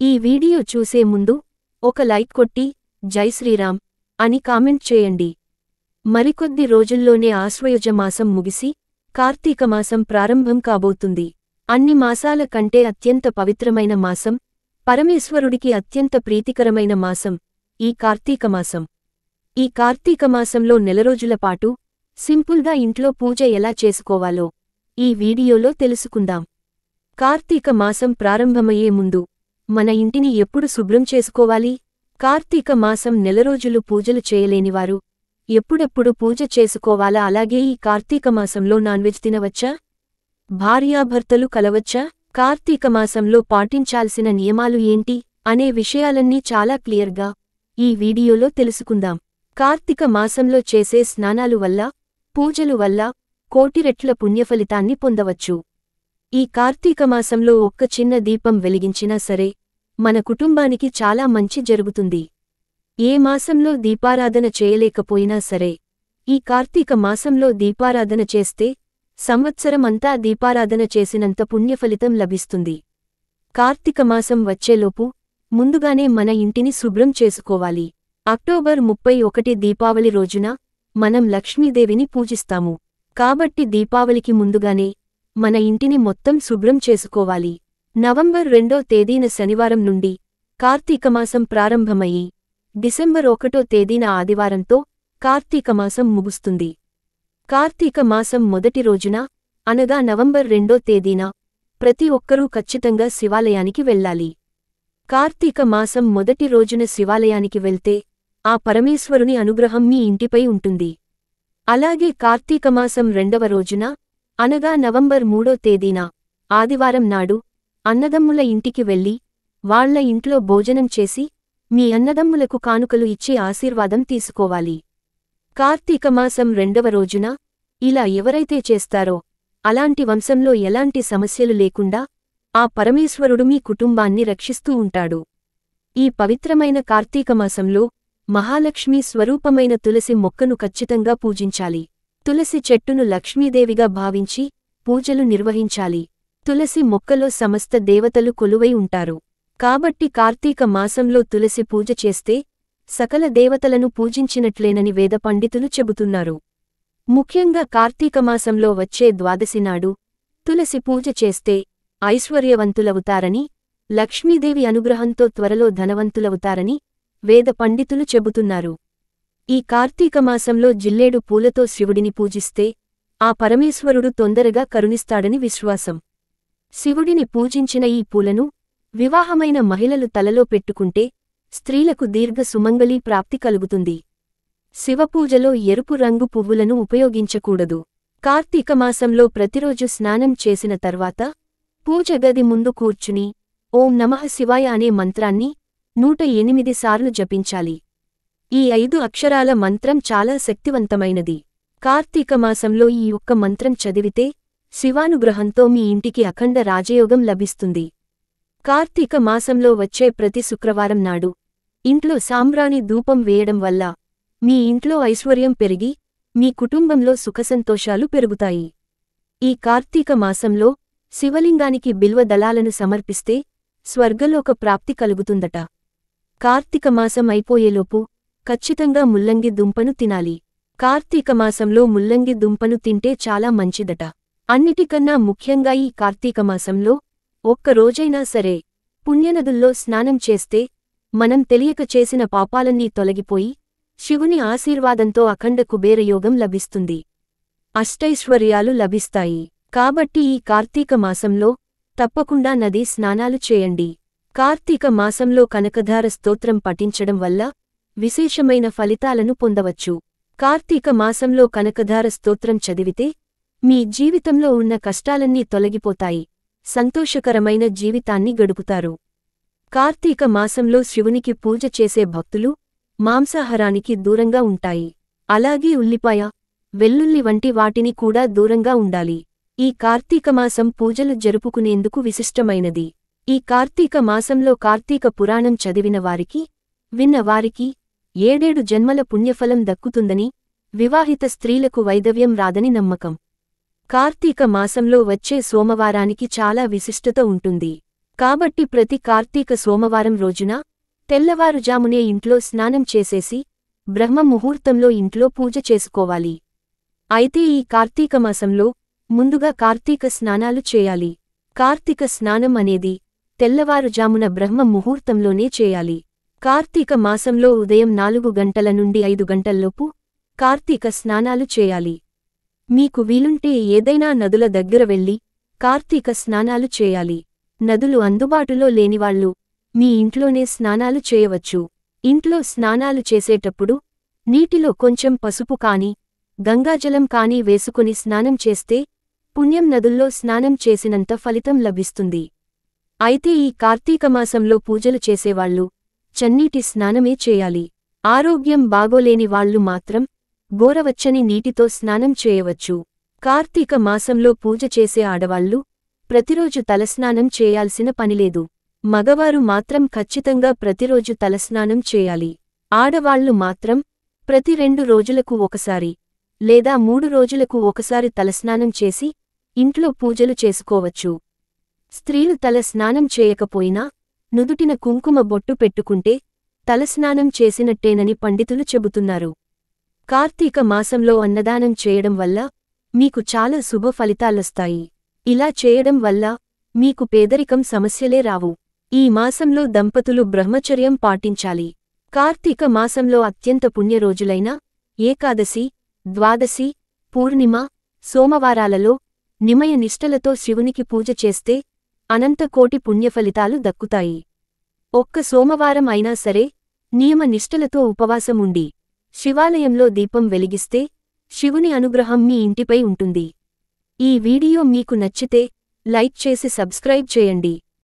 ఈ వీడియో చూసే ముందు ఒక లైక్ కొట్టి జై శ్రీరామ్ అని కామెంట్ చేయండి. మరికొద్ది రోజుల్లోనే ఆశ్వయుజ మాసం ముగిసి కార్తీక మాసం ప్రారంభం కాబోతుంది. అన్ని మాసాల కంటే అత్యంత పవిత్రమైన మాసం, పరమేశ్వరుడికి అత్యంత ప్రీతికరమైన మాసం ఈ కార్తీక మాసం. ఈ కార్తీక మాసంలో నెలరోజుల పాటు సింపుల్గా ఇంట్లో పూజ ఎలా చేసుకోవాలో ఈ వీడియోలో తెలుసుకుందాం. కార్తీక మాసం ప్రారంభమయ్యే ముందు మన ఇంటిని ఎప్పుడు శుభ్రం చేసుకోవాలి? కార్తీక మాసం నెలరోజులు పూజలు చేయలేనివారు ఎప్పుడెప్పుడు పూజ చేసుకోవాలా? అలాగే ఈ కార్తీక మాసంలో నాన్వెజ్ తినవచ్చా? భార్యాభర్తలు కలవచ్చా? కార్తీక మాసంలో పాటించాల్సిన నియమాలు ఏంటి అనే విషయాలన్నీ చాలా క్లియర్గా ఈ వీడియోలో తెలుసుకుందాం. కార్తీక మాసంలో చేసే స్నానాలు వల్ల, పూజలు వల్ల కోటి రెట్ల పుణ్యఫలితాన్ని పొందవచ్చు. ఈ కార్తీక మాసంలో ఒక్క చిన్న దీపం వెలిగించినా సరే మన కుటుంబానికి చాలా మంచి జరుగుతుంది. ఏ మాసంలో దీపారాధన చేయలేకపోయినా సరే ఈ కార్తీక మాసంలో దీపారాధన చేస్తే సంవత్సరం అంతా దీపారాధన చేసినంత పుణ్యఫలితం లభిస్తుంది. కార్తీక మాసం వచ్చేలోపు ముందుగానే మన ఇంటిని శుభ్రం చేసుకోవాలి. అక్టోబర్ 31 దీపావళి రోజున మనం లక్ష్మీదేవిని పూజిస్తాము. కాబట్టి దీపావళికి ముందుగానే మన ఇంటిని మొత్తం శుభ్రం చేసుకోవాలి. నవంబర్ 2వ తేదీన శనివారం నుండి కార్తీకమాసం ప్రారంభమయ్యి డిసెంబర్ 1వ తేదీన ఆదివారంతో కార్తీకమాసం ముగుస్తుంది. కార్తీక మాసం మొదటి రోజున అనగా నవంబర్ 2వ తేదీన ప్రతి ఒక్కరూ ఖచ్చితంగా శివాలయానికి వెళ్ళాలి. కార్తీక మాసం మొదటి రోజున శివాలయానికి వెళ్తే ఆ పరమేశ్వరుని అనుగ్రహం మీ ఇంటిపై ఉంటుంది. అలాగే కార్తీకమాసం 2వ రోజున అనగా నవంబర్ 3వ తేదీన ఆదివారం నాడు అన్నదమ్ముల ఇంటికి వెళ్ళి వాళ్ల ఇంట్లో భోజనం చేసి మీ అన్నదమ్ములకు కానుకలు ఇచ్చి ఆశీర్వాదం తీసుకోవాలి. కార్తీకమాసం 2వ రోజున ఇలా ఎవరైతే చేస్తారో అలాంటి వంశంలో ఎలాంటి సమస్యలు లేకుండా ఆ పరమేశ్వరుడు మీ కుటుంబాన్ని రక్షిస్తూ ఉంటాడు. ఈ పవిత్రమైన కార్తీకమాసంలో మహాలక్ష్మీ స్వరూపమైన తులసి మొక్కను ఖచ్చితంగా పూజించాలి. తులసి చెట్టును లక్ష్మీదేవిగా భావించి పూజలు నిర్వహించాలి. తులసి మొక్కలో సమస్త దేవతలు కొలువై ఉంటారు. కాబట్టి కార్తీక మాసంలో తులసి పూజ చేస్తే సకల దేవతలను పూజించినట్లేనని వేద పండితులు చెబుతున్నారు. ముఖ్యంగా కార్తీకమాసంలో వచ్చే ద్వాదశి నాడు తులసి పూజ చేస్తే ఐశ్వర్యవంతులవుతారని, లక్ష్మీదేవి అనుగ్రహంతో త్వరలో ధనవంతులవుతారని వేద పండితులు చెబుతున్నారు. ఈ కార్తీకమాసంలో జిల్లేడు పూలతో శివుడిని పూజిస్తే ఆ పరమేశ్వరుడు తొందరగా కరుణిస్తాడని విశ్వాసం. శివుడిని పూజించిన ఈ పూలను వివాహమైన మహిళలు తలలో పెట్టుకుంటే స్త్రీలకు దీర్ఘ సుమంగళీ ప్రాప్తి కలుగుతుంది. శివపూజలో ఎరుపు రంగు పువ్వులను ఉపయోగించకూడదు. కార్తీకమాసంలో ప్రతిరోజు స్నానం చేసిన తర్వాత పూజ గది ముందు కూర్చుని ఓం నమః శివాయ అనే మంత్రాన్ని 108 సార్లు జపించాలి. ఈ 5 అక్షరాల మంత్రం చాలా శక్తివంతమైనది. కార్తీకమాసంలో ఈ ఒక్క మంత్రం చదివితే శివానుగ్రహంతో మీ ఇంటికి అఖండ రాజయోగం లభిస్తుంది. కార్తీక మాసంలో వచ్చే ప్రతి శుక్రవారం నాడు ఇంట్లో సాంబ్రాణి ధూపం వేయడం వల్ల మీ ఇంట్లో ఐశ్వర్యం పెరిగి మీ కుటుంబంలో సుఖసంతోషాలు పెరుగుతాయి. ఈ కార్తీక మాసంలో శివలింగానికి బిల్వ దళాలను సమర్పిస్తే స్వర్గలోక ప్రాప్తి కలుగుతుందట. కార్తీక మాసం అయిపోయేలోపు ఖచ్చితంగా ముల్లంగి దుంపను తినాలి. కార్తీక మాసంలో ముల్లంగి దుంపను తింటే చాలా మంచిదట. అన్నిటికన్నా ముఖ్యంగా ఈ కార్తీక మాసంలో ఒక్క రోజైనా సరే పుణ్యనదుల్లో స్నానం చేస్తే మనం తెలియక చేసిన పాపాలన్నీ తొలగిపోయి శివుని ఆశీర్వాదంతో అఖండ కుబేరయోగం లభిస్తుంది. అష్టైశ్వర్యాలు లభిస్తాయి. కాబట్టి ఈ కార్తీక మాసంలో తప్పకుండా నదీ స్నానాలు చేయండి. కార్తీక మాసంలో కనకధార స్తోత్రం పఠించడం వల్ల విశేషమైన ఫలితాలను పొందవచ్చు. కార్తీక మాసంలో కనకధార స్తోత్రం చదివితే మీ జీవితంలో ఉన్న కష్టాలన్నీ తొలగిపోతాయి. సంతోషకరమైన జీవితాన్ని గడుపుతారు. కార్తీక మాసంలో శివునికి పూజ చేసే భక్తులు మాంసాహారానికి దూరంగా ఉంటాయి. అలాగే ఉల్లిపాయ, వెల్లుల్లి వంటి వాటిని కూడా దూరంగా ఉండాలి. ఈ కార్తీకమాసం పూజలు జరుపుకునేందుకు విశిష్టమైనది. ఈ కార్తీక మాసంలో కార్తీక పురాణం చదివిన వారికి, విన్న వారికి 7 జన్మల పుణ్యఫలం దక్కుతుందని, వివాహిత స్త్రీలకు వైధవ్యం రాదని నమ్మకం. కార్తీక మాసంలో వచ్చే సోమవారానికి చాలా విశిష్టత ఉంటుంది. కాబట్టి ప్రతి కార్తీక సోమవారం రోజున తెల్లవారుజామునే ఇంట్లో స్నానం చేసేసి బ్రహ్మ ముహూర్తంలో ఇంట్లో పూజ చేసుకోవాలి. అయితే ఈ కార్తీక మాసంలో ముందుగా కార్తీక స్నానాలు చేయాలి. కార్తీక స్నానం అనేది తెల్లవారుజామున బ్రహ్మ ముహూర్తంలోనే చేయాలి. కార్తీక మాసంలో ఉదయం 4 గంటల నుండి 5 గంటల్లోపు కార్తీక స్నానాలు చేయాలి. మీకు వీలుంటే ఏదైనా నదుల దగ్గర వెళ్లి కార్తీక స్నానాలు చేయాలి. నదులు అందుబాటులో లేనివాళ్లు మీ ఇంట్లోనే స్నానాలు చేయవచ్చు. ఇంట్లో స్నానాలు చేసేటప్పుడు నీటిలో కొంచెం పసుపు కాని గంగాజలం కాని వేసుకుని స్నానం చేస్తే పుణ్యం నదుల్లో స్నానం చేసినంత ఫలితం లభిస్తుంది. అయితే ఈ కార్తీకమాసంలో పూజలు చేసేవాళ్లు చన్నీటి స్నానమే చేయాలి. ఆరోగ్యం బాగోలేని వాళ్లు మాత్రం గోరవచ్చని నీటితో స్నానం చేయవచ్చు. కార్తీక మాసంలో పూజ చేసే ఆడవాళ్లు ప్రతిరోజు తలస్నానం చేయాల్సిన పనిలేదు. మగవారు మాత్రం ఖచ్చితంగా ప్రతిరోజు తలస్నానం చేయాలి. ఆడవాళ్లు మాత్రం ప్రతి 2 రోజులకు ఒకసారి లేదా 3 రోజులకు ఒకసారి తలస్నానం చేసి ఇంట్లో పూజలు చేసుకోవచ్చు. స్త్రీలు తల స్నానం చేయకపోయినా నుదుటిన కుంకుమ బొట్టు పెట్టుకుంటే తలస్నానం చేసినట్టేనని పండితులు చెబుతున్నారు. కార్తీక మాసంలో అన్నదానం చేయడం వల్ల మీకు చాలా శుభ ఫలితాలొస్తాయి. ఇలా చేయడం వల్ల మీకు పేదరికం సమస్యలే రావు. ఈ మాసంలో దంపతులు బ్రహ్మచర్యం పాటించాలి. కార్తీక మాసంలో అత్యంత పుణ్యరోజులైన ఏకాదశి, ద్వాదశి, పూర్ణిమ, సోమవారాలలో నిమయ నిష్టలతో శివునికి పూజ చేస్తే అనంతకోటి పుణ్యఫలితాలు దక్కుతాయి. ఒక్క సోమవారం అయినా సరే నియమ నిష్టలతో ఉపవాసముండి శివాలయంలో దీపం వెలిగిస్తే శివుని అనుగ్రహం మీ ఇంటిపై ఉంటుంది. ఈ వీడియో మీకు నచ్చితే లైక్ చేసి సబ్స్క్రైబ్ చేయండి.